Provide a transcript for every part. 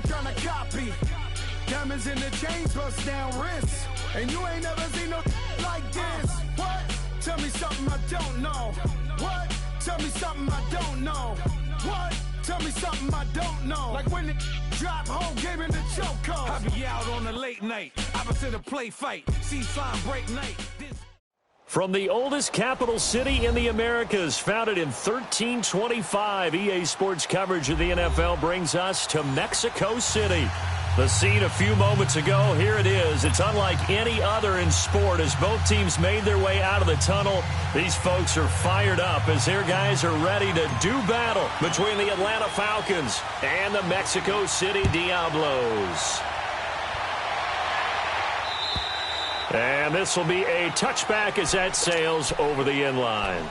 they tryna copy. Diamonds in the chains, bust down wrists. And you ain't never seen no like this. What? Tell me something I don't know. What? Tell me something I don't know. What? Tell me something I don't know. Like when it drop, whole game in the chokehold. I be out on a late night, opposite a play fight, seaside break night. From the oldest capital city in the Americas, founded in 1325, EA Sports coverage of the NFL brings us to Mexico City. The scene a few moments ago, here it is. It's unlike any other in sport as both teams made their way out of the tunnel. These folks are fired up as their guys are ready to do battle between the Atlanta Falcons and the Mexico City Diablos. And this will be a touchback as that sails over the end line.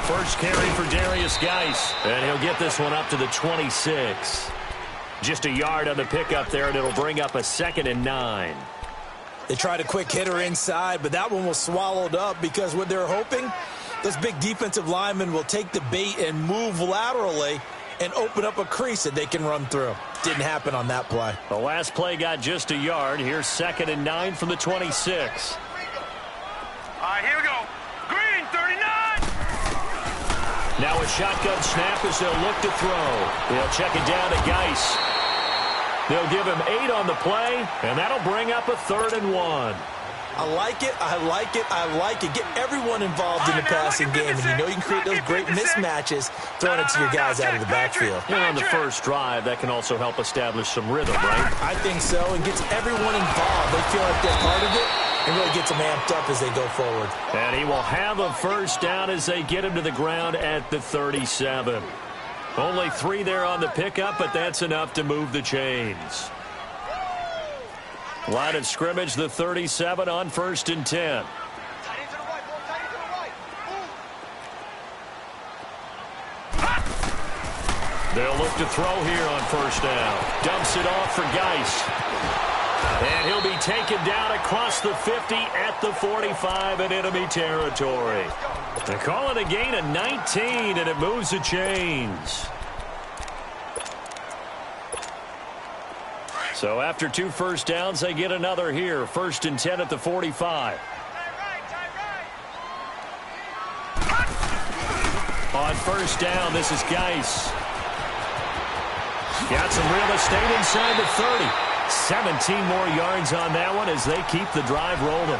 First carry for Darius Geis, and he'll get this one up to the 26. Just a yard on the pickup there, and it'll bring up a 2nd and 9. They tried a quick hitter inside, but that one was swallowed up because what they're hoping, those big defensive linemen will take the bait and move laterally and open up a crease that they can run through. Didn't happen on that play. The last play got just a yard. Here's 2nd and 9 from the 26. All right, here we go. Green, 39. Now a shotgun snap as they'll look to throw. They'll check it down to Geis. They'll give him 8 on the play, and that'll bring up a 3rd and 1. I like it, I like it, I like it. Get everyone involved in the passing game, and you know you can create those great mismatches throwing it to your guys out of the backfield. And on the first drive, that can also help establish some rhythm, right? I think so, and gets everyone involved. They feel like they're part of it, and really gets them amped up as they go forward. And he will have a first down as they get him to the ground at the 37. Only 3 there on the pickup, but that's enough to move the chains. Line of scrimmage, the 37 on 1st and 10. They'll look to throw here on 1st down. Dumps it off for Geis. And he'll be taken down across the 50 at the 45 in enemy territory. They call it a gain of 19, and it moves the chains. So after 2 first downs, they get another here. 1st and 10 at the 45. On 1st down, this is Geis. Got some real estate inside the 30. 17 more yards on that one as they keep the drive rolling.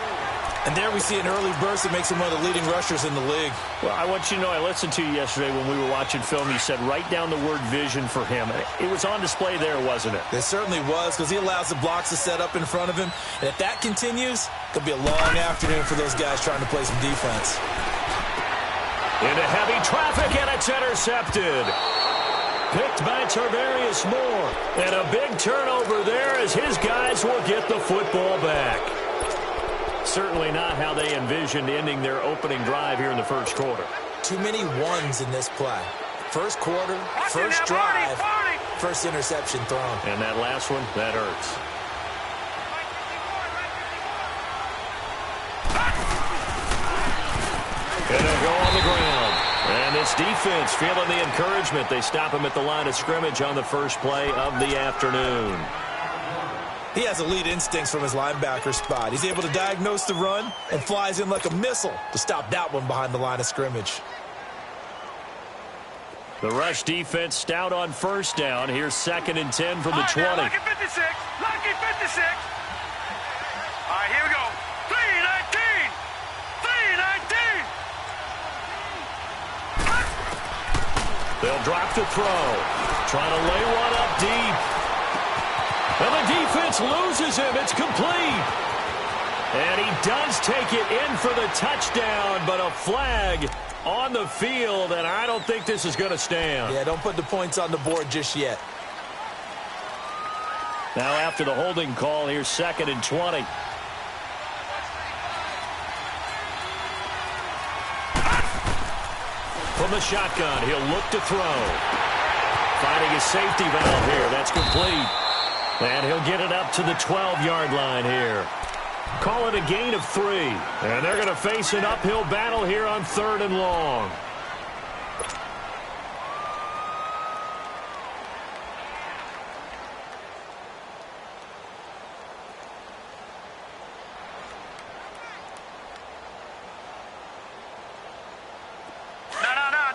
And there we see an early burst that makes him one of the leading rushers in the league. Well, I want you to know, I listened to you yesterday when we were watching film. You said write down the word vision for him. It was on display there, wasn't it? It certainly was, because he allows the blocks to set up in front of him. And if that continues, it'll be a long afternoon for those guys trying to play some defense. Into heavy traffic, and it's intercepted. Picked by Tarvarius Moore. And a big turnover there as his guys will get the football back. Certainly not how they envisioned ending their opening drive here in the first quarter. Too many ones in this play. First quarter, first drive, first interception thrown. And that last one, that hurts. Gonna go on the ground. And this defense feeling the encouragement. They stop him at the line of scrimmage on the first play of the afternoon. He has elite instincts from his linebacker spot. He's able to diagnose the run and flies in like a missile to stop that one behind the line of scrimmage. The rush defense stout on 1st down. Here's 2nd and 10 from the 20. Lucky 56. Lucky 56. All right, here we go. 319. 319. They'll drop the throw. Trying to lay one up deep. And the defense loses him. It's complete. And he does take it in for the touchdown, but a flag on the field, and I don't think this is going to stand. Yeah, don't put the points on the board just yet. Now after the holding call, here's 2nd and 20. From the shotgun, he'll look to throw. Finding his safety valve here. That's complete. And he'll get it up to the 12-yard line here. Call it a gain of 3. And they're going to face an uphill battle here on 3rd and long.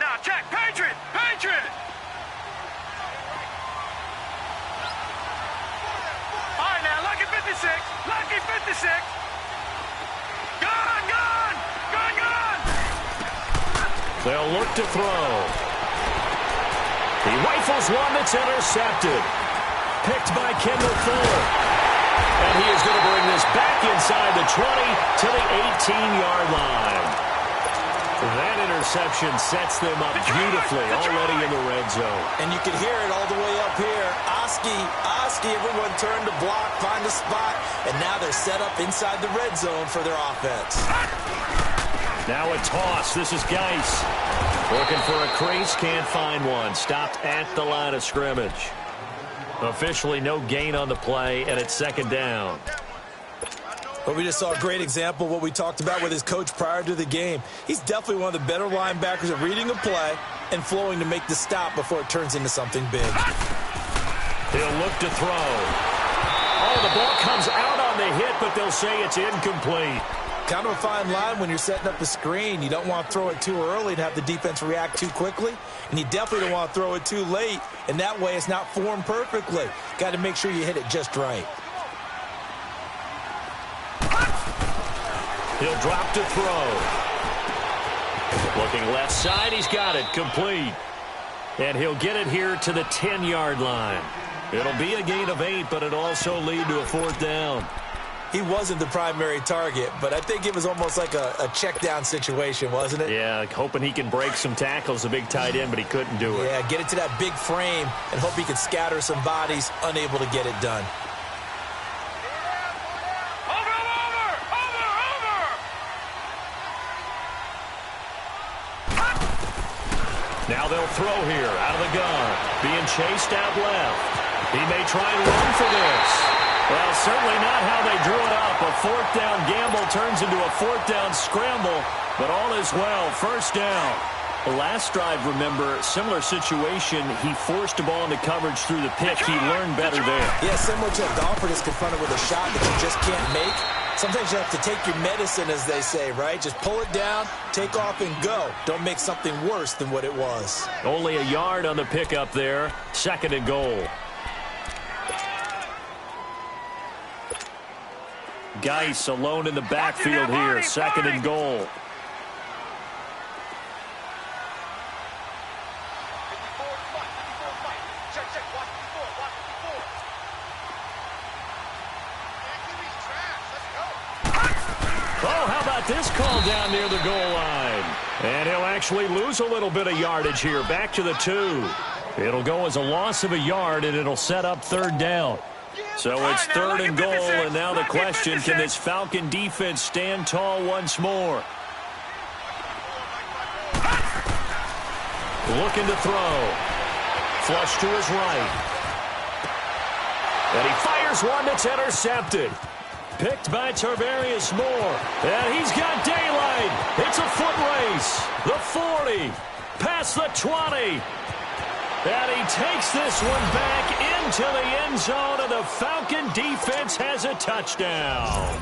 No. Check. Patriot. All right, now, lucky 56. Gun. They'll look to throw. He rifles one that's intercepted. Picked by Kendall Fuller. And he is going to bring this back inside the 20 to the 18-yard line. That interception sets them up beautifully already in the red zone. And you can hear it all the way up here. Oski, everyone turned to block, find a spot, and now they're set up inside the red zone for their offense. Now a toss. This is Geis. Looking for a crease, can't find one. Stopped at the line of scrimmage. Officially no gain on the play, and it's 2nd down. But we just saw a great example of what we talked about with his coach prior to the game. He's definitely one of the better linebackers at reading a play and flowing to make the stop before it turns into something big. He'll look to throw. Oh, the ball comes out on the hit, but they'll say it's incomplete. Kind of a fine line when you're setting up a screen. You don't want to throw it too early and have the defense react too quickly. And you definitely don't want to throw it too late. And that way it's not formed perfectly. Got to make sure you hit it just right. He'll drop to throw. Looking left side, he's got it, complete. And he'll get it here to the 10-yard line. It'll be a gain of 8, but it'll also lead to a 4th down. He wasn't the primary target, but I think it was almost like a check down situation, wasn't it? Yeah, hoping he can break some tackles, a big tight end, but he couldn't do it. Yeah, get it to that big frame and hope he can scatter some bodies, unable to get it done. Now they'll throw here out of the gun. Being chased out left. He may try and run for this. Well, certainly not how they drew it up. A 4th down gamble turns into a 4th down scramble, but all is well. 1st down. The last drive, remember, similar situation. He forced a ball into coverage through the pick. He learned better there. Yeah, similar to a golfer that's confronted with a shot that you just can't make. Sometimes you have to take your medicine, as they say, right? Just pull it down, take off, and go. Don't make something worse than what it was. Only a yard on the pickup there. 2nd and goal. Geis alone in the backfield here. 2nd and goal. This call down near the goal line. And he'll actually lose a little bit of yardage here. Back to the 2. It'll go as a loss of a yard, and it'll set up 3rd down. So it's 3rd and goal, and now the question, can this Falcon defense stand tall once more? Looking to throw. Flush to his right. And he fires one that's intercepted. Picked by Tarvarius Moore. And he's got daylight. It's a foot race. The 40. Past the 20. And he takes this one back into the end zone, and the Falcon defense has a touchdown.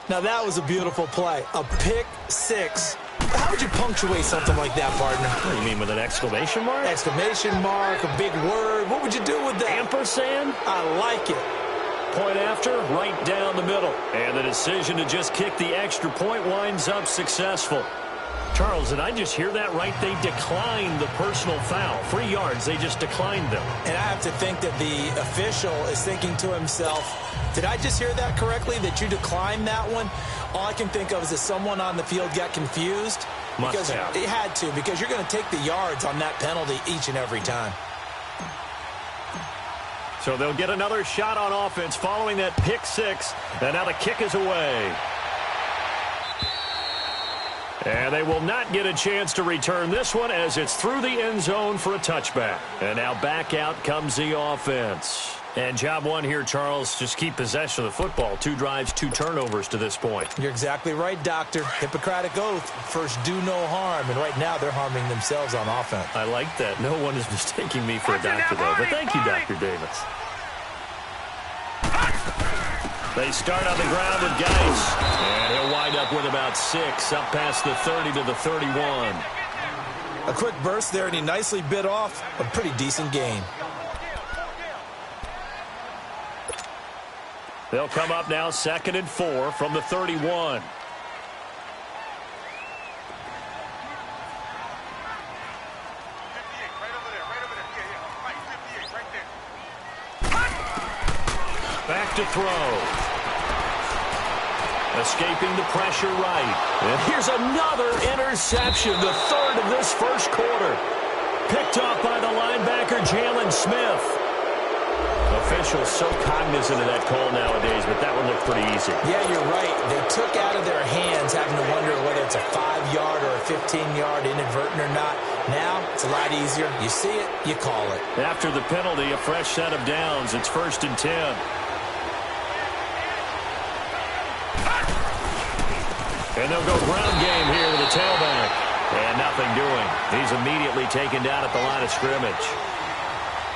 Now that was a beautiful play. A pick 6. How would you punctuate something like that, partner? What do you mean, with an exclamation mark? Exclamation mark, a big word. What would you do with that? Ampersand? I like it. Point after, right down the middle. And the decision to just kick the extra point winds up successful. Charles, did I just hear that right? They declined the personal foul. 3 yards, they just declined them. And I have to think that the official is thinking to himself, did I just hear that correctly, that you declined that one? All I can think of is that someone on the field got confused. Must have. It had to, because you're going to take the yards on that penalty each and every time. So they'll get another shot on offense following that pick 6. And now the kick is away. And they will not get a chance to return this one as it's through the end zone for a touchback. And now back out comes the offense. And job one here, Charles, just keep possession of the football. 2 drives, 2 turnovers to this point. You're exactly right, Doctor. Hippocratic oath. First, do no harm. And right now, they're harming themselves on offense. I like that. No one is mistaking me for a doctor, though. But thank you, Dr. Davis. They start on the ground with Geis. And he'll wind up with about 6, up past the 30 to the 31. A quick burst there, and he nicely bit off a pretty decent gain. They'll come up now 2nd and 4 from the 31. Back to throw. Escaping the pressure right. And here's another interception, the 3rd of this first quarter. Picked off by the linebacker, Jalen Smith. Officials so cognizant of that call nowadays, but that one looked pretty easy. Yeah, you're right. They took out of their hands having to wonder whether it's a 5-yard or a 15-yard inadvertent or not. Now, it's a lot easier. You see it, you call it. After the penalty, a fresh set of downs. It's 1st and 10. And they'll go ground game here with the tailback. And nothing doing. He's immediately taken down at the line of scrimmage.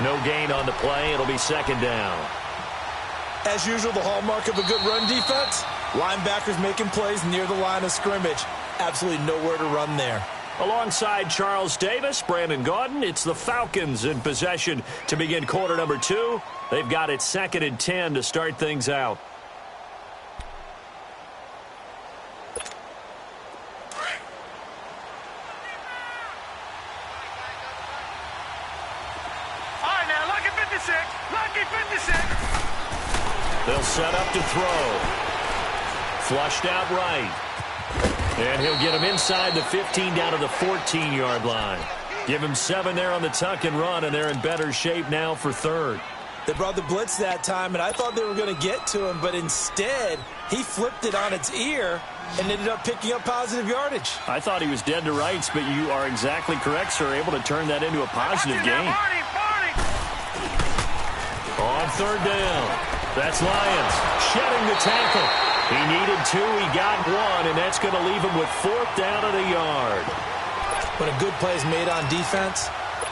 No gain on the play. It'll be 2nd down. As usual, the hallmark of a good run defense, linebackers making plays near the line of scrimmage. Absolutely nowhere to run there. Alongside Charles Davis, Brandon Gaudin, it's the Falcons in possession to begin quarter number 2. They've got it 2nd and 10 to start things out. They'll set up to throw. Flushed out right. And he'll get him inside the 15 down to the 14-yard line. Give him 7 there on the tuck and run, and they're in better shape now for 3rd. They brought the blitz that time, and I thought they were going to get to him, but instead, he flipped it on its ear and ended up picking up positive yardage. I thought he was dead to rights, but you are exactly correct, sir. Able to turn that into a positive gain. On 3rd down. That's Lyons shedding the tackle. He needed 2, he got 1, and that's going to leave him with 4th down at a yard. When a good play is made on defense,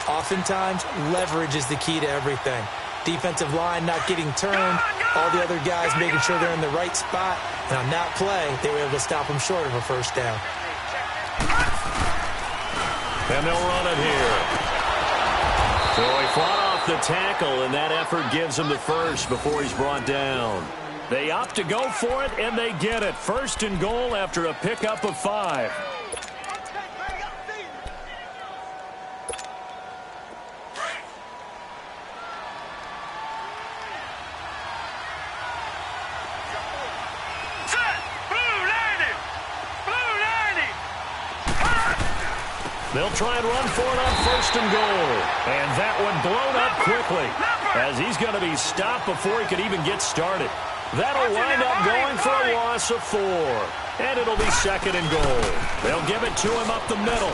oftentimes leverage is the key to everything. Defensive line not getting turned, all the other guys making sure they're in the right spot, and on that play, they were able to stop him short of a 1st down. And they'll run it here. So he fought off the tackle, and that effort gives him the 1st before he's brought down. They opt to go for it, and they get it. 1st and goal after a pickup of 5. They'll try and run for it on 1st and goal. And that one blown up quickly as he's going to be stopped before he could even get started. That'll wind up going for a loss of 4. And it'll be 2nd and goal. They'll give it to him up the middle.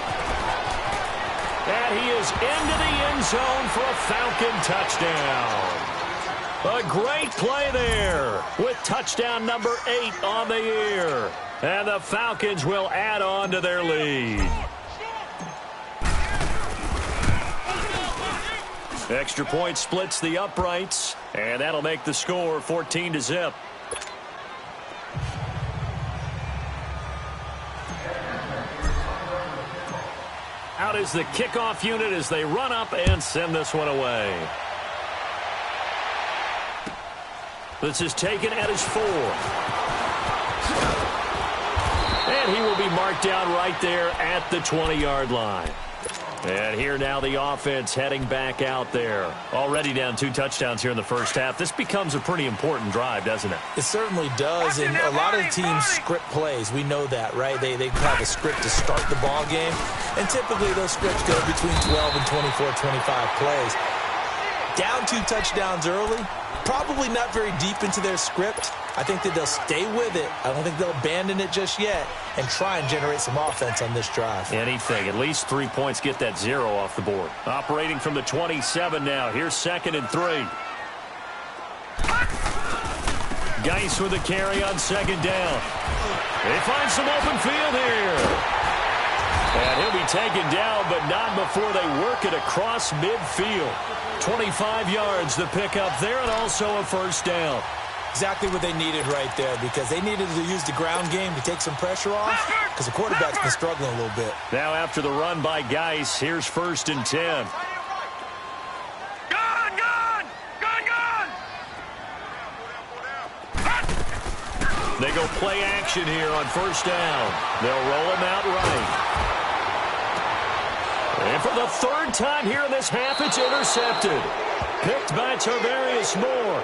And he is into the end zone for a Falcon touchdown. A great play there with touchdown number 8 on the year. And the Falcons will add on to their lead. Extra point splits the uprights, and that'll make the score 14-0. Out is the kickoff unit as they run up and send this one away. This is taken at his 4. And he will be marked down right there at the 20-yard line. And here now the offense heading back out there. Already down 2 touchdowns here in the first half. This becomes a pretty important drive, doesn't it? It certainly does, and a lot of teams script plays. We know that, right? They have a script to start the ball game, and typically those scripts go between 12 and 24, 25 plays. down 2 touchdowns early, probably not very deep into their script. I think that they'll stay with it. I don't think they'll abandon it just yet and try and generate some offense on this drive. Anything. At least 3 points. Get that 0 off the board. Operating from the 27 now. Here's 2nd and 3. Geis with the carry on 2nd down. They find some open field here. And he'll be taken down, but not before they work it across midfield. 25 yards to pick up there, and also a 1st down. Exactly what they needed right there, because they needed to use the ground game to take some pressure off, because the quarterback's been struggling a little bit. Now after the run by Geis, here's 1st and 10. They go play action here on 1st down. They'll roll him out right. And for the 3rd time here in this half, it's intercepted. Picked by Tarvarius Moore.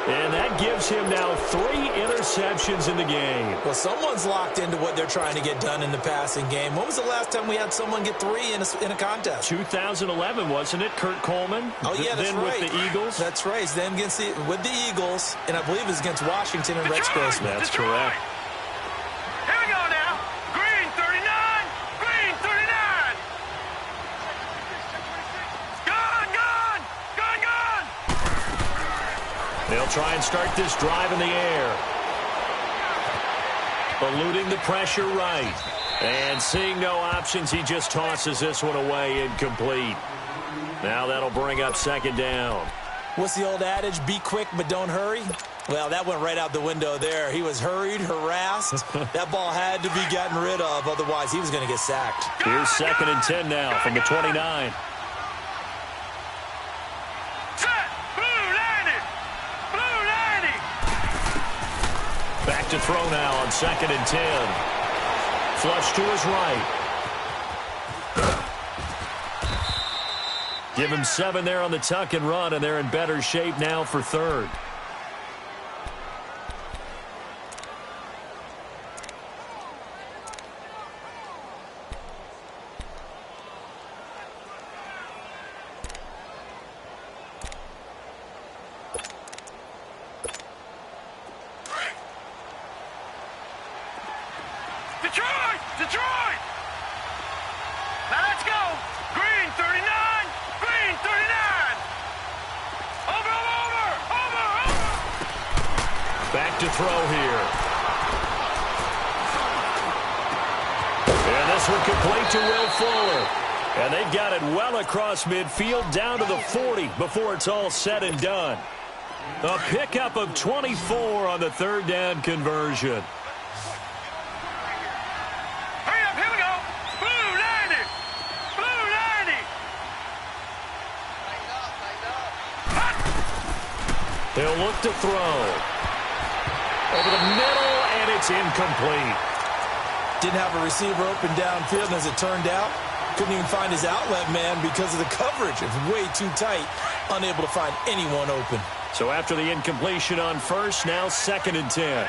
And that gives him now 3 interceptions in the game. Well, someone's locked into what they're trying to get done in the passing game. When was the last time we had someone get 3 in a contest? 2011, wasn't it? Kurt Coleman? Oh, yeah, that's then right. With the Eagles? That's right. Then with the Eagles, and I believe it was against Washington and Rex Grossman. That's correct. Here we go now. Green 39. Green 39. Gone. They'll try and start this drive in the air. Eluding the pressure right. And seeing no options, he just tosses this one away, incomplete. Now that'll bring up 2nd down. What's the old adage? Be quick, but don't hurry. Well, that went right out the window there. He was hurried, harassed. That ball had to be gotten rid of, otherwise he was going to get sacked. Here's 2nd and 10 now from the 29. Back to throw now on 2nd and 10. Flush to his right. Give him 7 there on the tuck and run, and they're in better shape now for 3rd. Detroit! Now let's go. Green 39. Green 39. Over. Back to throw here. And this one complete to Will Fuller. And they've got it well across midfield down to the 40 before it's all said and done. A pickup of 24 on the 3rd down conversion. He'll look to throw. Over the middle, and it's incomplete. Didn't have a receiver open downfield, and as it turned out, couldn't even find his outlet man because of the coverage. It was way too tight, unable to find anyone open. So after the incompletion on 1st, now 2nd and 10. All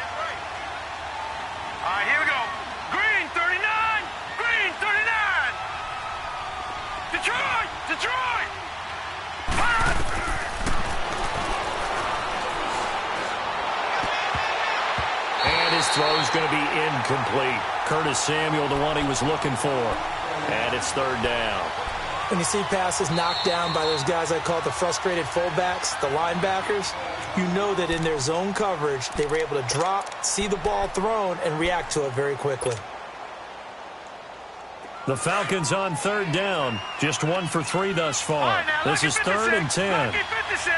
right, here we go. Green 39. Green 39. Detroit! And his throw's going to be incomplete. Curtis Samuel, the one he was looking for. And it's 3rd down. When you see passes knocked down by those guys I call the frustrated fullbacks, the linebackers, you know that in their zone coverage, they were able to drop, see the ball thrown, and react to it very quickly. The Falcons on 3rd down. Just 1 for 3 thus far. Right, this is 3rd and 10. Lucky 56.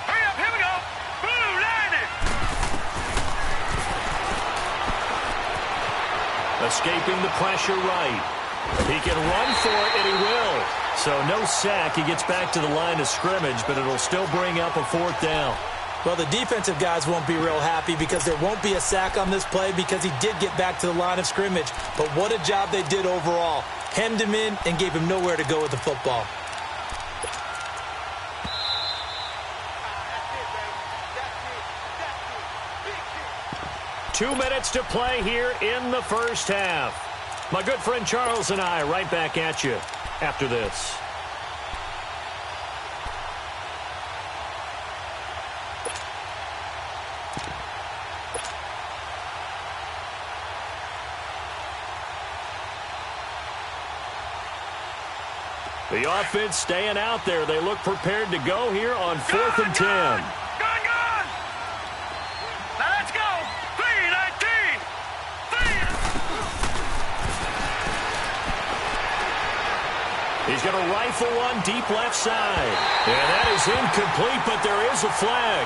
Hurry up, here we go. Blue 90. Escaping the pressure right. He can run for it, and he will. So no sack. He gets back to the line of scrimmage, but it'll still bring up a 4th down. Well, the defensive guys won't be real happy because there won't be a sack on this play because he did get back to the line of scrimmage. But what a job they did overall. Hemmed him in and gave him nowhere to go with the football. Two minutes to play here in the first half. My good friend Charles and I right back at you after this. The offense staying out there. They look prepared to go here on 4th and 10. Gone! Now let's go! 3-19! He's going to rifle one deep left side. And that is incomplete, but there is a flag.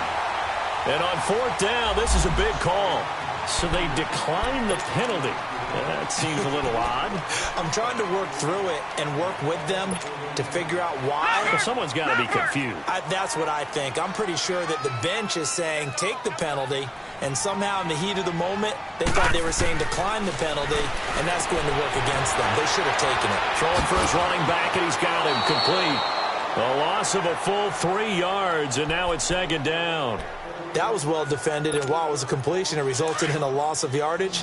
And on 4th down, this is a big call. So they decline the penalty. That seems a little odd. I'm trying to work through it and work with them to figure out why. Well, someone's got to be confused. That's what I think. I'm pretty sure that the bench is saying take the penalty, and somehow in the heat of the moment, they thought they were saying decline the penalty, and that's going to work against them. They should have taken it. Throwing for his running back, and he's got him complete. A loss of a full 3 yards, and now it's 2nd down. That was well defended, and while it was a completion, it resulted in a loss of yardage.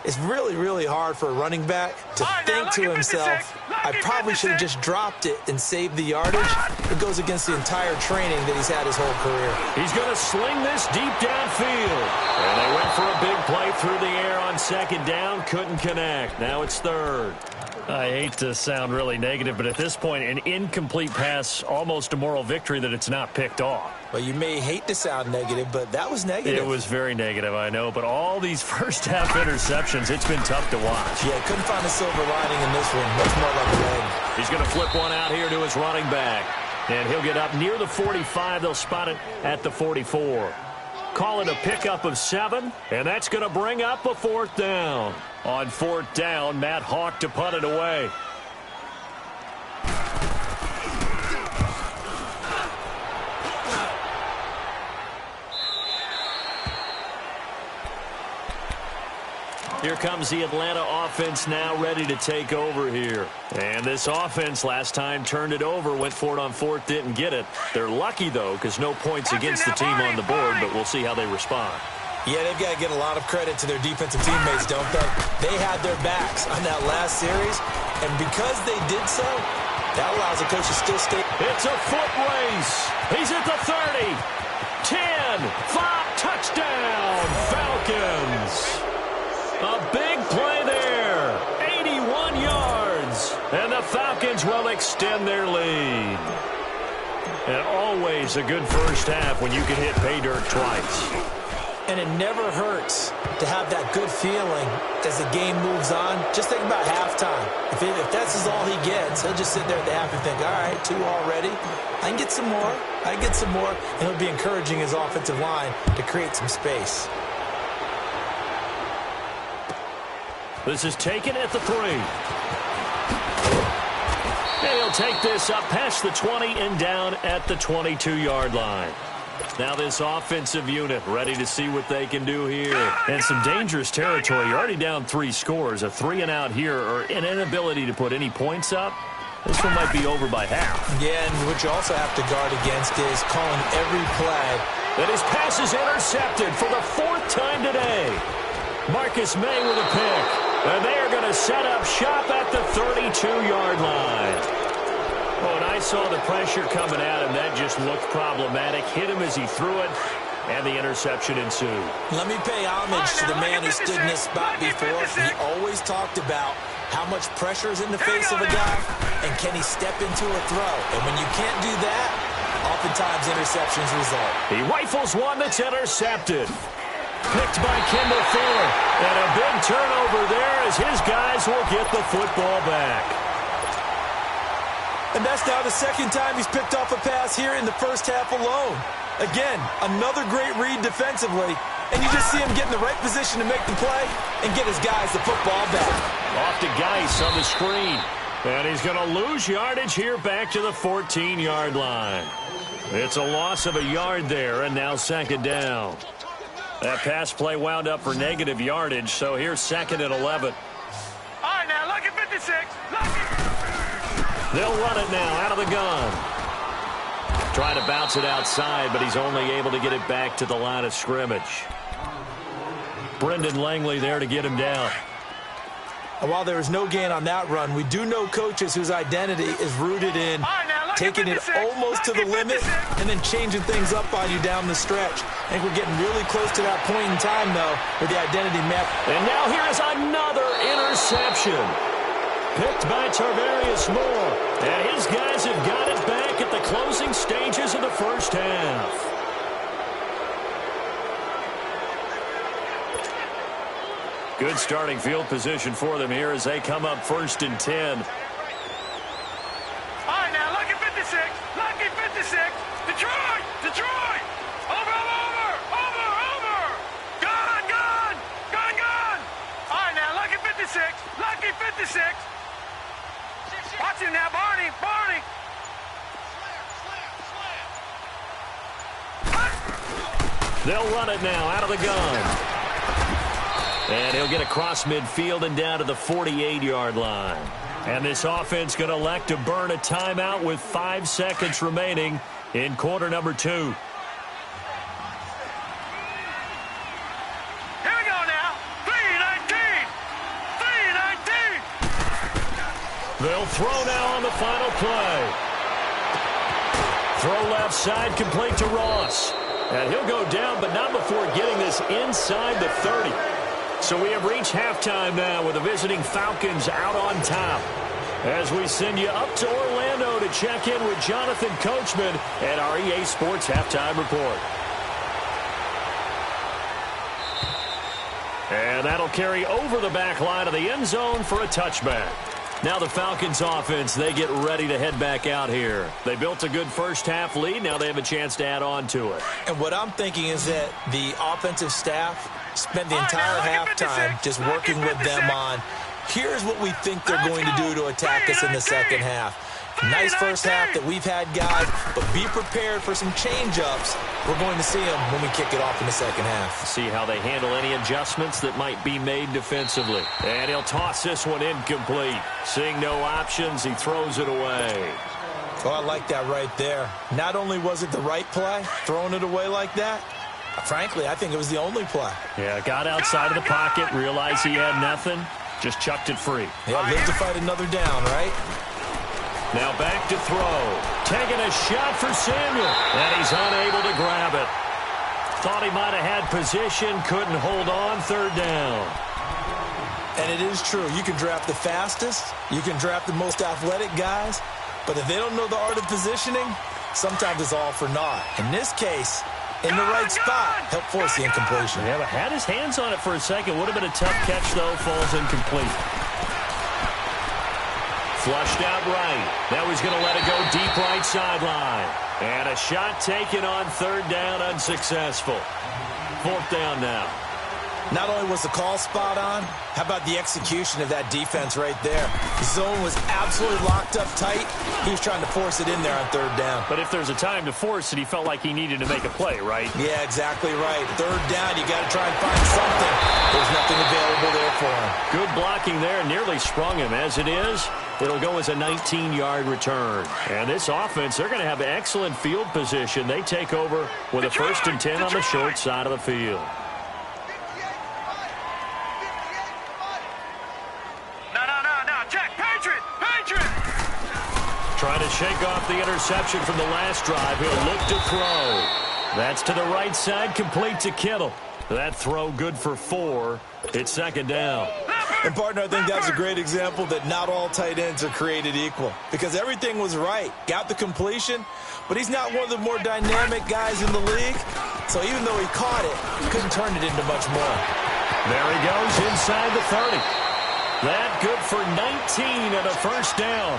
It's really, really hard for a running back to think to himself, I probably should have just dropped it and saved the yardage. It goes against the entire training that he's had his whole career. He's going to sling this deep downfield. And they went for a big play through the air on 2nd down. Couldn't connect. Now it's 3rd. I hate to sound really negative, but at this point, an incomplete pass, almost a moral victory that it's not picked off. Well, you may hate to sound negative, but that was negative. It was very negative, I know, but all these first-half interceptions, it's been tough to watch. Yeah, couldn't find a silver lining in this one. Much more like a red. He's going to flip one out here to his running back, and he'll get up near the 45. They'll spot it at the 44. Call it a pickup of 7, and that's going to bring up a 4th down. On 4th down, Matt Hawk to punt it away. Here comes the Atlanta offense now ready to take over here. And this offense last time turned it over, went for it on 4th, didn't get it. They're lucky, though, because no points against the team on the board, but we'll see how they respond. Yeah, they've got to get a lot of credit to their defensive teammates, don't they? They had their backs on that last series, and because they did so, that allows the coach to still stay. It's a foot race. He's at the 30. 10, 5, touchdown, Falcons. A big play there. 81 yards. And the Falcons will extend their lead. And always a good first half when you can hit pay dirt twice. And it never hurts to have that good feeling as the game moves on. Just think about halftime. If that's all he gets, he'll just sit there at the half and think, all right, 2 already. I can get some more. I can get some more. And he'll be encouraging his offensive line to create some space. This is taken at the 3. And he'll take this up past the 20 and down at the 22-yard line. Now this offensive unit ready to see what they can do here. And some dangerous territory. You're already down 3 scores. A 3-and-out here or an inability to put any points up. This one might be over by half. Yeah, and what you also have to guard against is calling every play. And his pass is intercepted for the 4th time today. Marcus May with a pick. And they are going to set up shop at the 32-yard line. Oh, and I saw the pressure coming at him. That just looked problematic. Hit him as he threw it, and the interception ensued. Let me pay homage to the man who stood in this spot before. He always talked about how much pressure is in the face of a guy, and can he step into a throw. And when you can't do that, oftentimes interceptions result. He rifles one that's intercepted. Picked by Kendall Fuller. And a big turnover there as his guys will get the football back. And that's now the 2nd time he's picked off a pass here in the first half alone. Again, another great read defensively. And you just see him get in the right position to make the play and get his guys the football back. Off to Geis on the screen. And he's going to lose yardage here back to the 14-yard line. It's a loss of a yard there, and now 2nd down. That pass play wound up for negative yardage, so here's 2nd and 11. All right, now, look at 56. They'll run it now out of the gun. Trying to bounce it outside, but he's only able to get it back to the line of scrimmage. Brendan Langley there to get him down. And while there is no gain on that run, we do know coaches whose identity is rooted in taking it almost to the limit and then changing things up on you down the stretch. I think we're getting really close to that point in time, though, with the identity map. And now here is another interception. Picked by Tarvarius Moore. And his guys have got it back at the closing stages of the first half. Good starting field position for them here as they come up 1st and 10. All right, now, lucky 56. Lucky 56. Detroit! Detroit! Over! Gone! All right, now, lucky 56. Lucky 56. Watch him now, Barney! They'll run it now out of the gun. And he'll get across midfield and down to the 48-yard line. And this offense going to elect to burn a timeout with 5 seconds remaining in quarter number 2. Here we go now. 3:19. They'll throw now on the final play. Throw left side complete to Ross. And he'll go down, but not before getting this inside the 30. So we have reached halftime now with the visiting Falcons out on top. As we send you up to Orlando to check in with Jonathan Coachman at our EA Sports Halftime Report. And that'll carry over the back line of the end zone for a touchback. Now the Falcons offense, they get ready to head back out here. They built a good first half lead. Now they have a chance to add on to it. And what I'm thinking is that the offensive staff spent the entire halftime just working with them on, here's what we think they're going to do to attack us in the second half. Nice first half that we've had, guys, but be prepared for some change-ups. We're going to see them when we kick it off in the second half. See how they handle any adjustments that might be made defensively. And he'll toss this one incomplete. Seeing no options, he throws it away. Oh, I like that right there. Not only was it the right play, throwing it away like that, frankly, I think it was the only play. Yeah, got outside of the pocket, realized he had nothing, just chucked it free. Yeah, live to fight another down, right? Now back to throw. Taking a shot for Samuel. And he's unable to grab it. Thought he might have had position, couldn't hold on, third down. And it is true. You can draft the fastest. You can draft the most athletic guys. But if they don't know the art of positioning, sometimes it's all for naught. In this case, in the right spot, help force the incompletion. Yeah, but had his hands on it for a second. Would have been a tough catch, though. Falls incomplete. Flushed out right. Now he's going to let it go deep right sideline. And a shot taken on third down, unsuccessful. Fourth down now. Not only was the call spot on, how about the execution of that defense right there? The zone was absolutely locked up tight. He was trying to force it in there on third down. But if there's a time to force it, he felt like he needed to make a play, right? Yeah, exactly right. Third down, you got to try and find something. There's nothing available there for him. Good blocking there, nearly sprung him. As it is, it'll go as a 19-yard return. And this offense, they're going to have excellent field position. They take over with a 1st and 10 on the short side of the field. Trying to shake off the interception from the last drive. He'll look to throw. That's to the right side, complete to Kittle. That throw good for 4. It's second down. And, partner, I think that's a great example that not all tight ends are created equal. Because everything was right. Got the completion, but he's not one of the more dynamic guys in the league. So even though he caught it, couldn't turn it into much more. There he goes inside the 30. That good for 19 and a first down.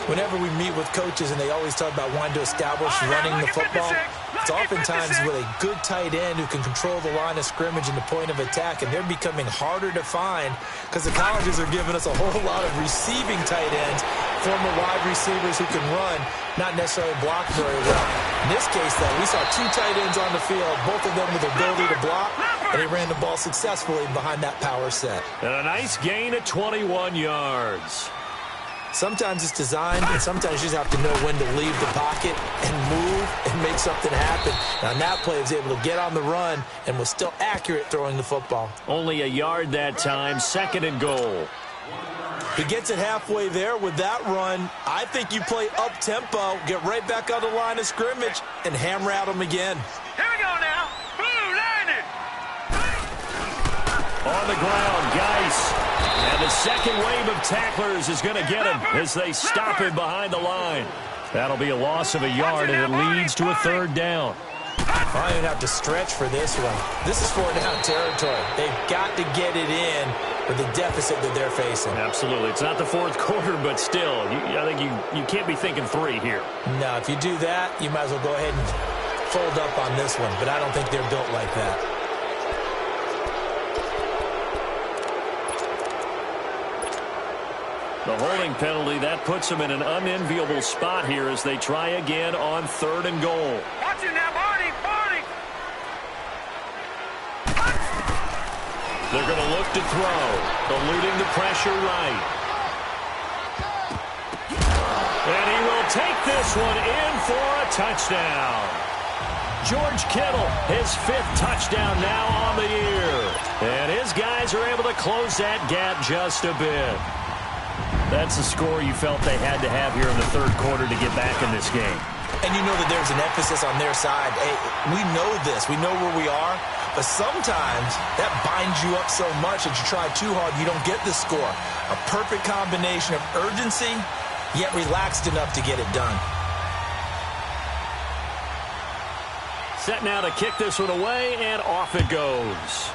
Whenever we meet with coaches and they always talk about wanting to establish running the football, it's oftentimes with a good tight end who can control the line of scrimmage and the point of attack, and they're becoming harder to find because the colleges are giving us a whole lot of receiving tight ends, former wide receivers who can run, not necessarily block very well. In this case, though, we saw 2 tight ends on the field, both of them with the ability to block, and he ran the ball successfully behind that power set. And a nice gain of 21 yards. Sometimes it's designed, and sometimes you just have to know when to leave the pocket and move and make something happen. Now, on that play, he was able to get on the run and was still accurate throwing the football. Only a yard that time, 2nd and goal. He gets it halfway there with that run. I think you play up-tempo, get right back on the line of scrimmage, and hammer at him again. Here we go now. Blue landed. On the ground, Geis. And the second wave of tacklers is going to get him as they stop him behind the line. That'll be a loss of a yard, and it leads to a third down. I don't even have to stretch for this one. This is 4-down territory. They've got to get it in with the deficit that they're facing. Absolutely. It's not the fourth quarter, but still, I think you can't be thinking 3 here. No, if you do that, you might as well go ahead and fold up on this one, but I don't think they're built like that. The holding penalty, that puts them in an unenviable spot here as they try again on 3rd and goal. Watch it now, Barney! They're going to look to throw, eluding the pressure right. And he will take this one in for a touchdown. George Kittle, his 5th touchdown now on the year. And his guys are able to close that gap just a bit. That's the score you felt they had to have here in the 3rd quarter to get back in this game. And you know that there's an emphasis on their side. Hey, we know this. We know where we are. But sometimes that binds you up so much that you try too hard, you don't get the score. A perfect combination of urgency, yet relaxed enough to get it done. Set now to kick this one away, and off it goes.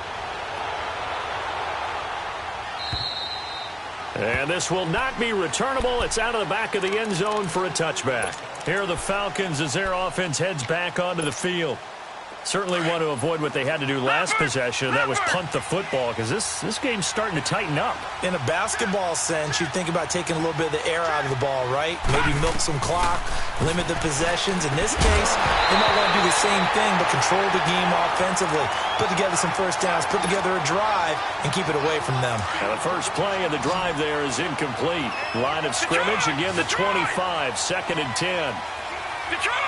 And this will not be returnable. It's out of the back of the end zone for a touchback. Here are the Falcons as their offense heads back onto the field. Certainly want to avoid what they had to do last possession, and that was punt the football, because this game's starting to tighten up. In a basketball sense, you think about taking a little bit of the air out of the ball, right? Maybe milk some clock, limit the possessions. In this case, they might want to do the same thing, but control the game offensively. Put together some first downs, put together a drive, and keep it away from them. And the first play of the drive there is incomplete. Line of scrimmage, again the 25, 2nd and 10. Detroit!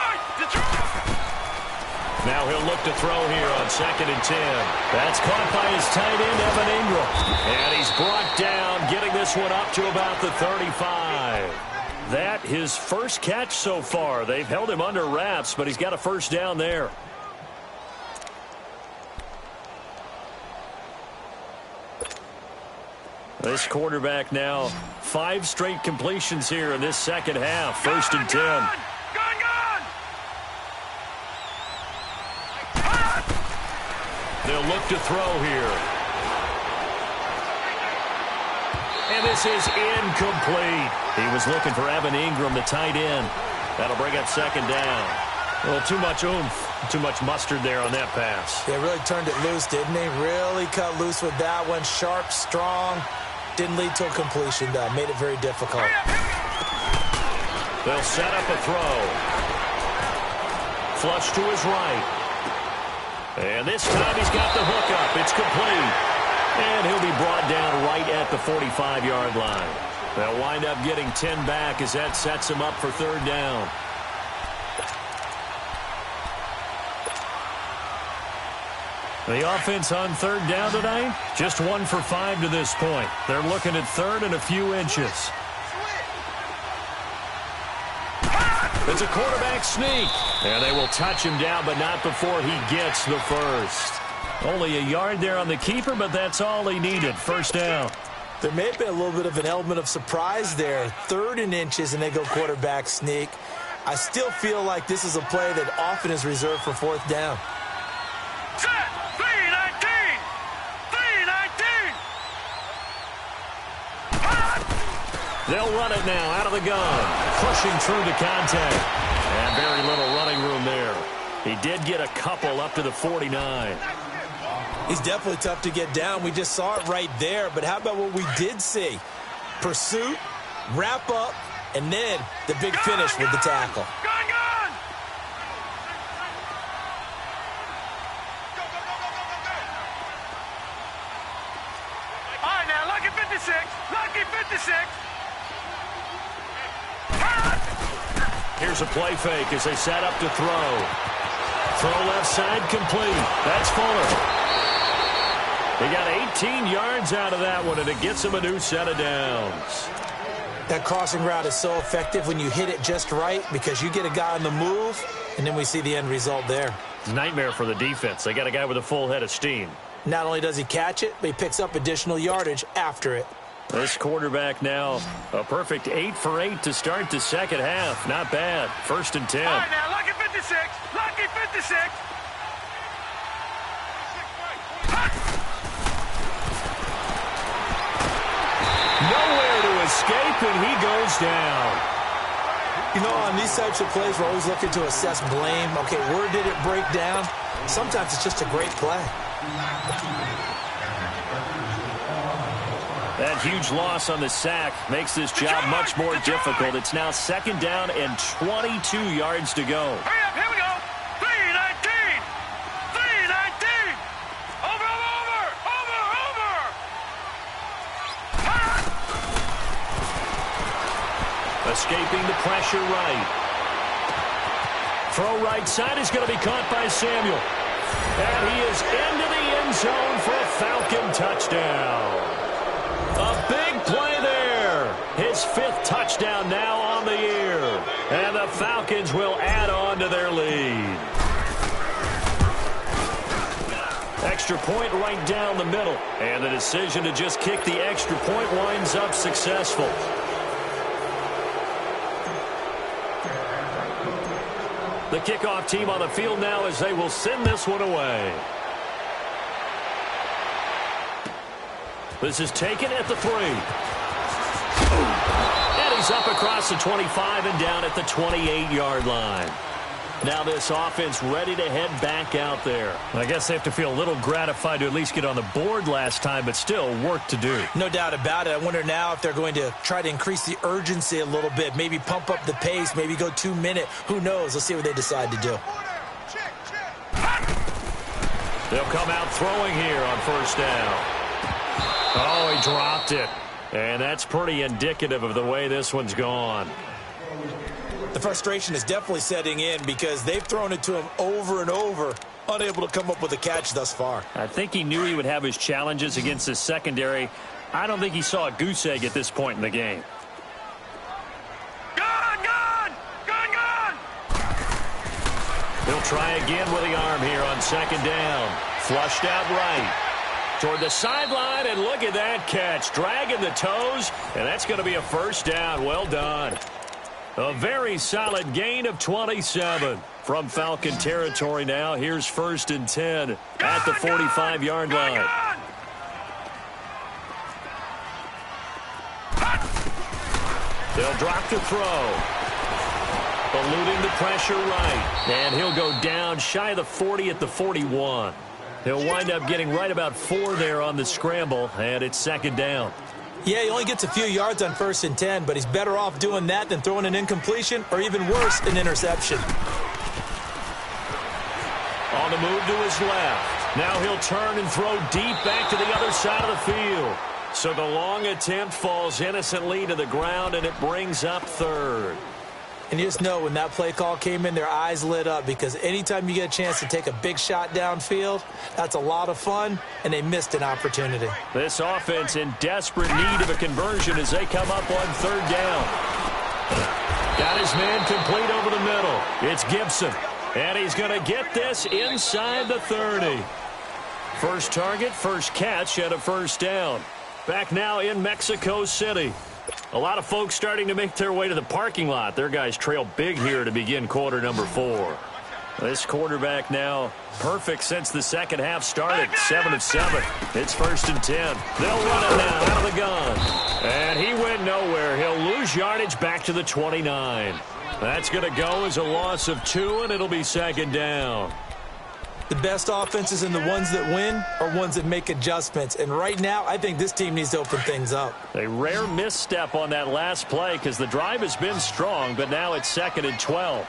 Now he'll look to throw here on 2nd and 10. That's caught by his tight end, Evan Ingram. And he's brought down, getting this one up to about the 35. That his first catch so far. They've held him under wraps, but he's got a first down there. This quarterback now 5 straight completions here in this second half. 1st and 10. They'll look to throw here. And this is incomplete. He was looking for Evan Ingram, the tight end. That'll bring up 2nd down. A little too much oomph, too much mustard there on that pass. They really turned it loose, didn't they? Really cut loose with that one. Sharp, strong. Didn't lead to a completion, though. Made it very difficult. They'll set up a throw. Flush to his right. And this time he's got the hook up. It's complete. And he'll be brought down right at the 45-yard line. They'll wind up getting 10 back as that sets him up for 3rd down. The offense on 3rd down tonight, just 1 for 5 to this point. They're looking at 3rd and a few inches. It's a quarterback sneak. And they will touch him down, but not before he gets the first. Only a yard there on the keeper, but that's all he needed. 1st down. There may have been a little bit of an element of surprise there. 3rd and inches, and they go quarterback sneak. I still feel like this is a play that often is reserved for 4th down. Set! 3-19! 3-19! They'll run it now out of the gun. Pushing through the contact. And very little running room there. He did get a couple up to the 49. He's definitely tough to get down. We just saw it right there. But how about what we did see? Pursuit, wrap up, and then the big finish with the tackle. Gun! All right, now, lucky 56. Lucky 56. Here's a play fake as they set up to throw. Throw left side complete. That's Fuller. He got 18 yards out of that one, and it gets him a new set of downs. That crossing route is so effective when you hit it just right because you get a guy on the move, and then we see the end result there. It's a nightmare for the defense. They got a guy with a full head of steam. Not only does he catch it, but he picks up additional yardage after it. This quarterback now a perfect 8 for 8 to start the second half. Not bad. 1st and 10. All right, now, lucky 56. Lucky 56. Nowhere to escape, and he goes down. You know, on these types of plays, we're always looking to assess blame. Okay, where did it break down? Sometimes it's just a great play. That huge loss on the sack makes this job much more difficult. It's now 2nd down and 22 yards to go. Hurry up, here we go. 3-19. 3-19. Over. Escaping the pressure right. Throw right side is going to be caught by Samuel. And he is into the end zone for a Falcon touchdown. A big play there. His 5th touchdown now on the year. And the Falcons will add on to their lead. Extra point right down the middle. And the decision to just kick the extra point winds up successful. The kickoff team on the field now as they will send this one away. This is taken at the 3. And he's up across the 25 and down at the 28-yard line. Now this offense ready to head back out there. I guess they have to feel a little gratified to at least get on the board last time, but still work to do. No doubt about it. I wonder now if they're going to try to increase the urgency a little bit, maybe pump up the pace, maybe go 2-minute. Who knows? Let's see what they decide to do. They'll come out throwing here on 1st down. Oh, he dropped it. And that's pretty indicative of the way this one's gone. The frustration is definitely setting in because they've thrown it to him over and over, unable to come up with a catch thus far. I think he knew he would have his challenges against his secondary. I don't think he saw a goose egg at this point in the game. Gone! He'll try again with the arm here on 2nd down. Flushed out right. Toward the sideline, and look at that catch. Dragging the toes, and that's going to be a 1st down. Well done. A very solid gain of 27 from Falcon territory now. Here's 1st and 10 at the 45-yard line. They'll drop to throw. Eluding the pressure right. And he'll go down shy of the 40 at the 41. He'll wind up getting right about 4 there on the scramble, and it's 2nd down. Yeah, he only gets a few yards on 1st and 10, but he's better off doing that than throwing an incompletion or even worse, an interception. On the move to his left. Now he'll turn and throw deep back to the other side of the field. So the long attempt falls innocently to the ground, and it brings up 3rd. And you just know when that play call came in, their eyes lit up because anytime you get a chance to take a big shot downfield, that's a lot of fun, and they missed an opportunity. This offense in desperate need of a conversion as they come up on 3rd down. Got his man complete over the middle. It's Gibson, and he's going to get this inside the 30. First target, first catch, and a 1st down. Back now in Mexico City. A lot of folks starting to make their way to the parking lot. Their guys trail big here to begin quarter number 4. This quarterback now perfect since the second half started. 7 of 7. It's 1st and 10. They'll run it now out of the gun. And he went nowhere. He'll lose yardage back to the 29. That's going to go as a loss of 2, and it'll be 2nd down. The best offenses and the ones that win are ones that make adjustments. And right now, I think this team needs to open things up. A rare misstep on that last play because the drive has been strong, but now it's 2nd and 12.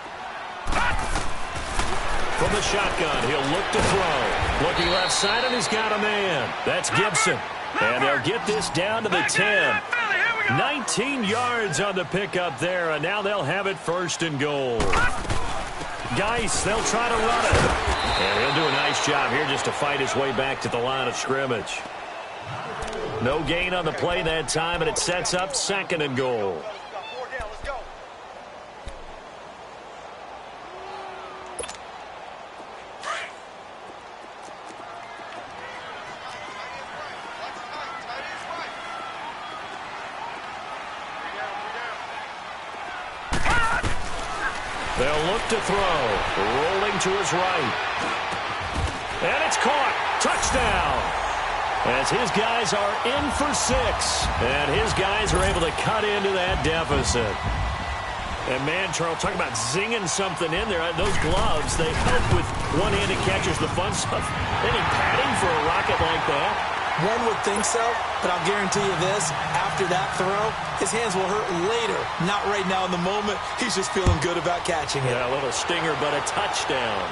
From the shotgun, he'll look to throw. Looking left side, and he's got a man. That's Gibson. And they'll get this down to the 10. 19 yards on the pickup there, and now they'll have it 1st and goal. Geis, they'll try to run it. And he'll do a nice job here just to fight his way back to the line of scrimmage. No gain on the play that time, and it sets up 2nd and goal. They'll look to throw. Rolling to his right. And it's caught. Touchdown. As his guys are in for 6. And his guys are able to cut into that deficit. And, man, Charles, talk about zinging something in there. Those gloves, they help with one-handed catches, the fun stuff. Any padding for a rocket like that? One would think so, but I'll guarantee you this. After that throw, his hands will hurt later. Not right now in the moment. He's just feeling good about catching it. Yeah, a little stinger, but a touchdown.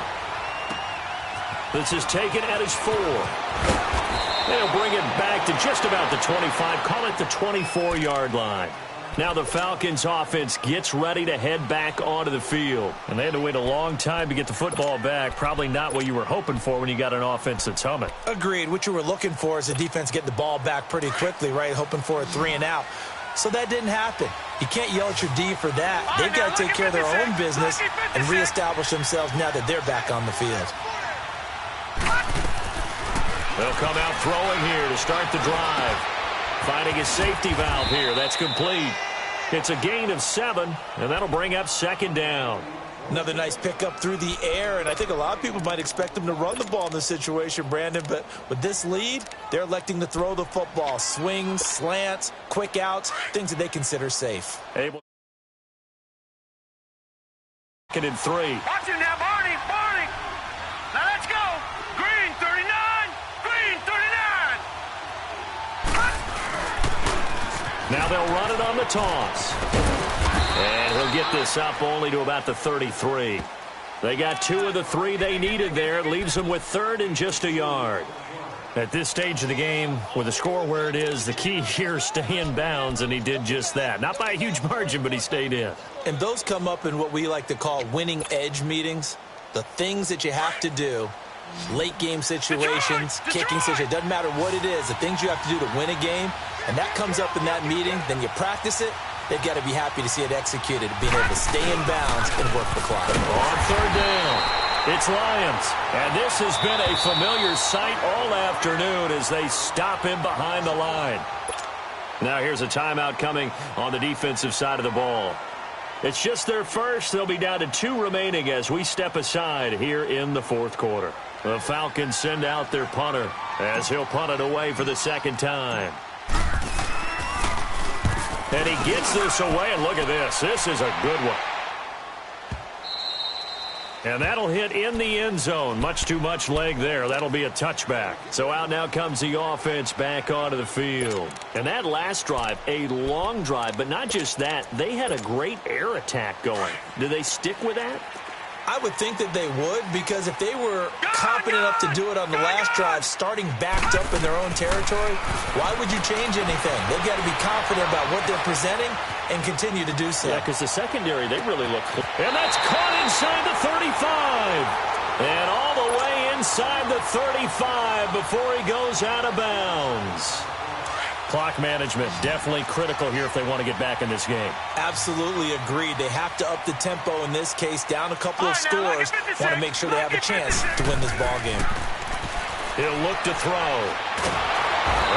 This is taken at his 4. They'll bring it back to just about the 25. Call it the 24-yard line. Now the Falcons offense gets ready to head back onto the field. And they had to wait a long time to get the football back. Probably not what you were hoping for when you got an offense that's humming. Agreed. What you were looking for is the defense getting the ball back pretty quickly, right? Hoping for a 3-and-out. So that didn't happen. You can't yell at your D for that. They've got to take care of their own business and reestablish themselves now that they're back on the field. They'll come out throwing here to start the drive. Finding a safety valve here. That's complete. It's a gain of 7, and that'll bring up 2nd down. Another nice pickup through the air, and I think a lot of people might expect them to run the ball in this situation, Brandon, but with this lead, they're electing to throw the football. Swings, slants, quick outs, things that they consider safe. Able. 2nd and 3. Watch it now, Barney. Now let's go. Green, 39. Green, 39. Now they'll run it on the toss. And he'll get this up only to about the 33. They got 2 of the 3 they needed there. It leaves them with 3rd and just a yard. At this stage of the game, with the score where it is, the key here is stay in bounds, and he did just that. Not by a huge margin, but he stayed in. And those come up in what we like to call winning edge meetings. The things that you have to do, late game situations, kicking situations, doesn't matter what it is, the things you have to do to win a game, and that comes up in that meeting, then you practice it. They've got to be happy to see it executed, being able to stay in bounds and work the clock. On 3rd down, it's Lions. And this has been a familiar sight all afternoon as they stop him behind the line. Now here's a timeout coming on the defensive side of the ball. It's just their first. They'll be down to 2 remaining as we step aside here in the 4th quarter. The Falcons send out their punter as he'll punt it away for the 2nd time. And he gets this away, and look at this. This is a good one. And that'll hit in the end zone. Much too much leg there. That'll be a touchback. So out now comes the offense back onto the field. And that last drive, a long drive, but not just that. They had a great air attack going. Do they stick with that? I would think that they would, because if they were confident enough to do it on the last drive, starting backed up in their own territory, why would you change anything? They've got to be confident about what they're presenting and continue to do so. Yeah, because the secondary, they really look cool. And that's caught inside the 35. And all the way inside the 35 before he goes out of bounds. Clock management definitely critical here if they want to get back in this game. Absolutely agreed. They have to up the tempo in this case, down a couple of scores. Want to make sure they have a chance to win this ball game. He'll look to throw.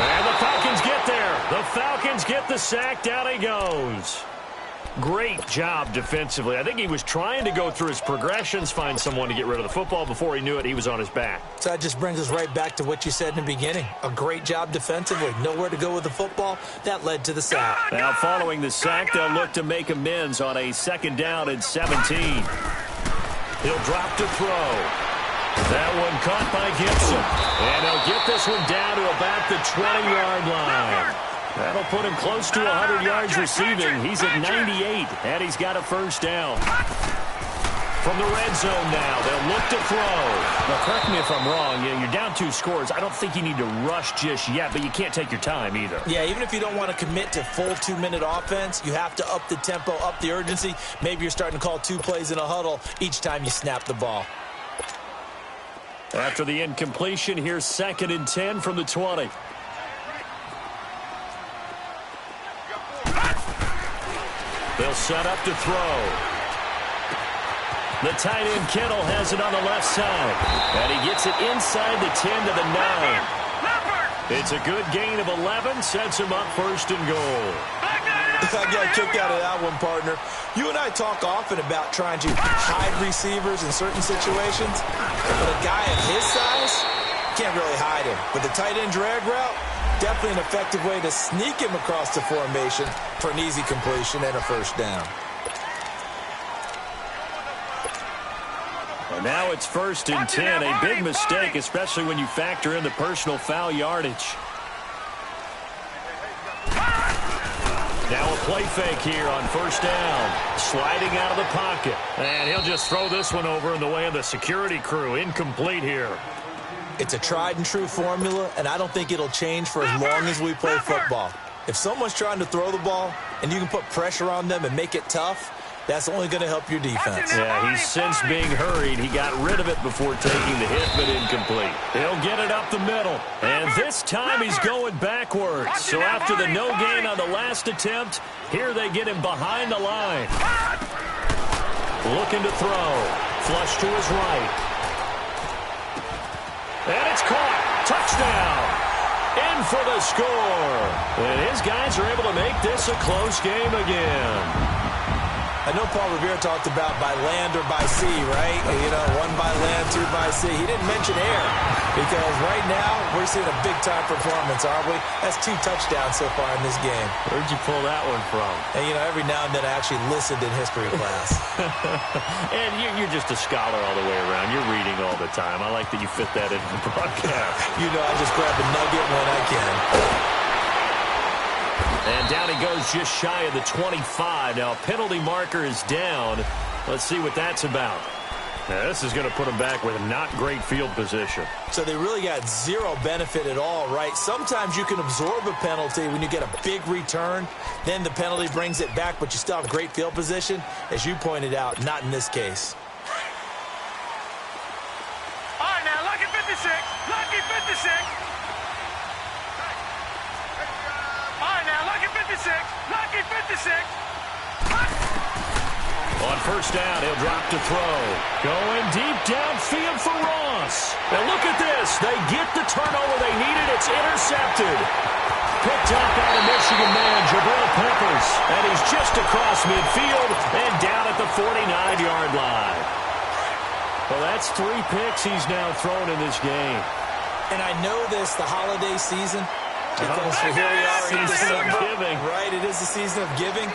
And the Falcons get there. The Falcons get the sack. Down he goes. Great job defensively. I think he was trying to go through his progressions, find someone to get rid of the football. Before he knew it, he was on his back. So that just brings us right back to what you said in the beginning. A great job defensively. Nowhere to go with the football. That led to the sack. Now following the sack, they'll look to make amends on a 2nd down and 17. He'll drop to throw. That one caught by Gibson. And he'll get this one down to about the 20-yard line. That'll put him close to 100 yards receiving. He's at 98, and he's got a 1st down. From the red zone now, they'll look to throw. Now, correct me if I'm wrong. You're down 2 scores. I don't think you need to rush just yet, but you can't take your time either. Yeah, even if you don't want to commit to full 2-minute offense, you have to up the tempo, up the urgency. Maybe you're starting to call 2 plays in a huddle each time you snap the ball. After the incompletion, here's 2nd and 10 from the 20. They'll set up to throw. The tight end Kittle has it on the left side. And he gets it inside the 10 to the 9. It's a good gain of 11, sets him up first and goal. I got a kick out of that one, partner. You and I talk often about trying to hide receivers in certain situations, but a guy of his size can't really hide him. But the tight end drag route, definitely an effective way to sneak him across the formation for an easy completion and a first down. And now it's 1st and 10, a big mistake, especially when you factor in the personal foul yardage. Now a play fake here on first down. Sliding out of the pocket. And he'll just throw this one over in the way of the security crew. Incomplete here. It's a tried and true formula, and I don't think it'll change for as long as we play football. If someone's trying to throw the ball and you can put pressure on them and make it tough, that's only going to help your defense. Yeah, he's since being hurried. He got rid of it before taking the hit, but incomplete. He'll get it up the middle. And this time he's going backwards. So after the no gain on the last attempt, here they get him behind the line. Looking to throw. Flush to his right. And it's caught. Touchdown. In for the score. And his guys are able to make this a close game again. I know Paul Revere talked about by land or by sea, right? You know, 1 by land, 2 by sea. He didn't mention air because right now we're seeing a big-time performance, aren't we? That's 2 touchdowns so far in this game. Where'd you pull that one from? And, you know, every now and then I actually listened in history class. And you're just a scholar all the way around. You're reading all the time. I like that you fit that into the broadcast. You know, I just grab a nugget when I can. And down he goes just shy of the 25. Now, penalty marker is down. Let's see what that's about. Now, this is going to put him back with not great field position. So they really got zero benefit at all, right? Sometimes you can absorb a penalty when you get a big return. Then the penalty brings it back, but you still have great field position. As you pointed out, not in this case. All right, now, lucky 56. Lucky 56. All right, now, lucky 56. Lucky 56. On first down, he'll drop to throw. Going deep downfield for Ross. And look at this. They get the turnover they needed. It's intercepted. Picked up by the Michigan man, Jabril Peppers. And he's just across midfield and down at the 49-yard line. Well, that's 3 picks he's now thrown in this game. And I know this, the holiday season, because here we are in December, right? It is the season of giving.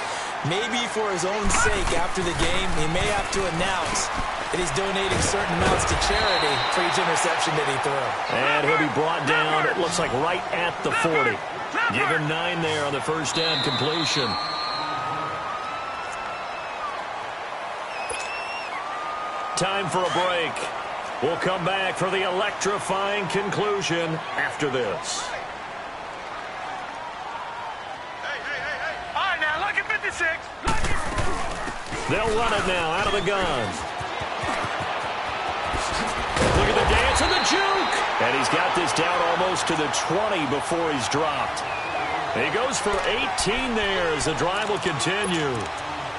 Maybe for his own sake, after the game, he may have to announce that he's donating certain amounts to charity for each interception that he threw. And he'll be brought down, it looks like right at the 40. Give him 9 there on the first down completion. Time for a break. We'll come back for the electrifying conclusion after this. They'll run it now out of the gun. Look at the dance and the juke. And he's got this down almost to the 20 before he's dropped. He goes for 18 there as the drive will continue.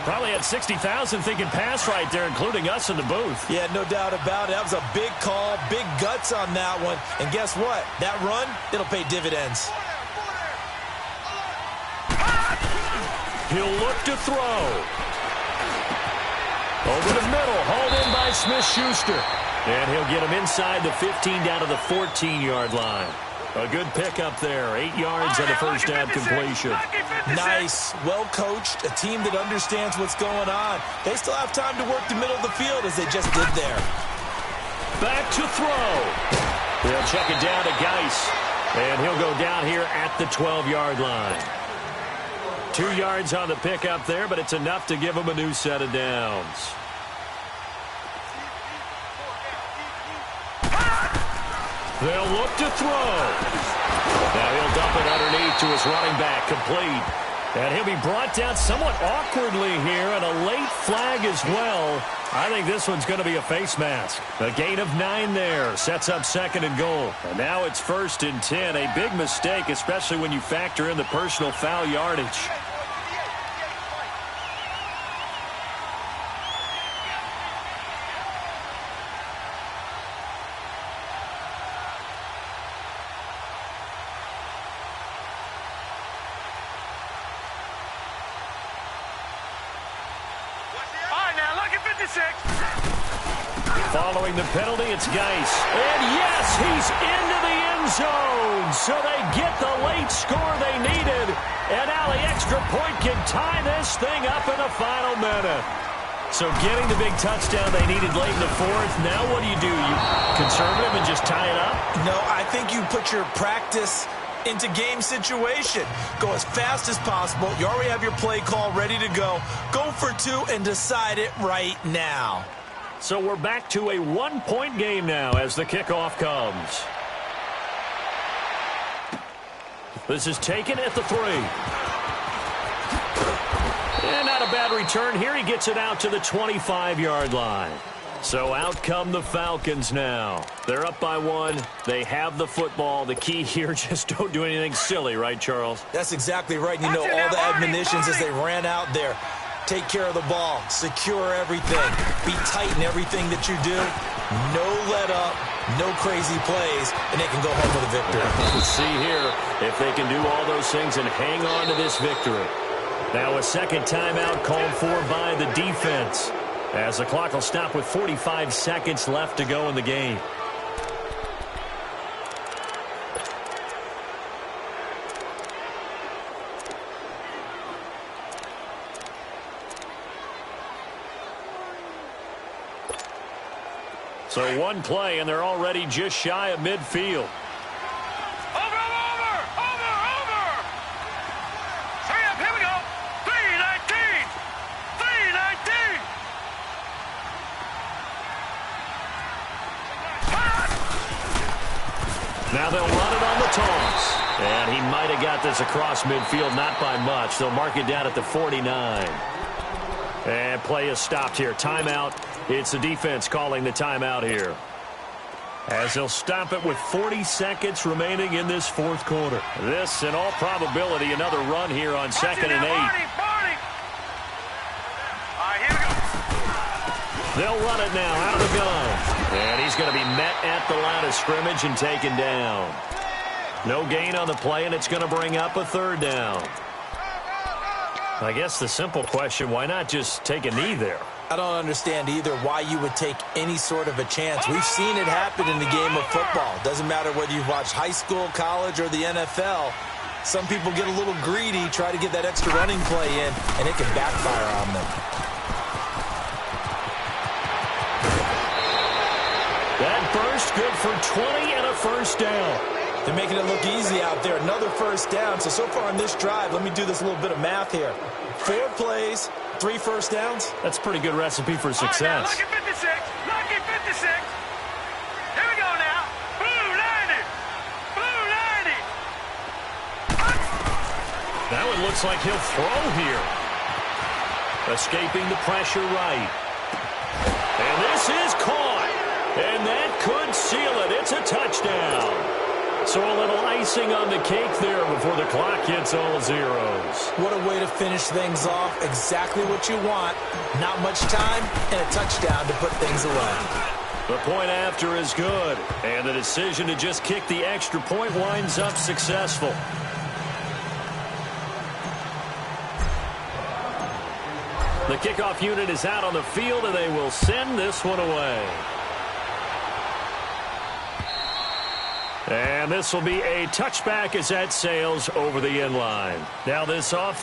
Probably had 60,000 thinking pass right there, including us in the booth. Yeah, no doubt about it. That was a big call, big guts on that one. And guess what? That run, it'll pay dividends. He'll look to throw. Over the middle, hauled in by Smith-Schuster. And he'll get him inside the 15 down to the 14-yard line. A good pickup there. 8 yards on the first down completion. Nice. Well-coached. A team that understands what's going on. They still have time to work the middle of the field as they just did there. Back to throw. They'll check it down to Geis. And he'll go down here at the 12-yard line. 2 yards on the pickup there, but it's enough to give him a new set of downs. They'll look to throw. Now he'll dump it underneath to his running back, complete. And he'll be brought down somewhat awkwardly here, and a late flag as well. I think this one's going to be a face mask. A gain of 9 there, sets up 2nd and goal. And now it's 1st and 10, a big mistake, especially when you factor in the personal foul yardage. 56. Following the penalty, it's Geis. And yes, he's into the end zone. So they get the late score they needed. And now the extra point can tie this thing up in the final minute. So getting the big touchdown they needed late in the fourth. Now what do? You conservative and just tie it up? No, I think you put your practice into game situation. Go as fast as possible. You already have your play call ready to go. Go for two and decide it right now. So we're back to a one-point game now as the kickoff comes. This is taken at the 3. And not a bad return here. He gets it out to the 25-yard line. So out come the Falcons now. They're up by 1. They have the football. The key here, just don't do anything silly, right, Charles? That's exactly right. You know, all the admonitions as they ran out there. Take care of the ball. Secure everything. Be tight in everything that you do. No let up. No crazy plays. And they can go home with a victory. Let's see here if they can do all those things and hang on to this victory. Now a second timeout called for by the defense, as the clock will stop with 45 seconds left to go in the game. So one play, and they're already just shy of midfield. Over. Hurry up, here we go. 3:19. Now they'll run it on the toss. And he might have got this across midfield, not by much. They'll mark it down at the 49. And play is stopped here. Timeout. It's the defense calling the timeout here, as they'll stop it with 40 seconds remaining in this fourth quarter. This, in all probability, another run here on 2nd and 8. Barney. All right, here we go. They'll run it now out of the gun. And he's going to be met at the line of scrimmage and taken down. No gain on the play, and it's going to bring up a 3rd down. I guess the simple question, why not just take a knee there? I don't understand either why you would take any sort of a chance. We've seen it happen in the game of football. Doesn't matter whether you've watched high school, college, or the NFL. Some people get a little greedy, try to get that extra running play in, and it can backfire on them. That burst good for 20 and a 1st down. They're making it look easy out there. Another 1st down. So far on this drive, let me do this little bit of math here. 4 plays, 3 1st downs. That's a pretty good recipe for success. All right, now, lucky 56. Lucky 56. Here we go now. Blue 90. Blue 90. Now it looks like he'll throw here. Escaping the pressure right. And this is caught. And that could seal it. It's a touchdown. So a little icing on the cake there before the clock hits all zeros. What a way to finish things off. Exactly what you want. Not much time and a touchdown to put things away. The point after is good. And the decision to just kick the extra point winds up successful. The kickoff unit is out on the field, and they will send this one away. And this will be a touchback as that sails over the end line. Now this off.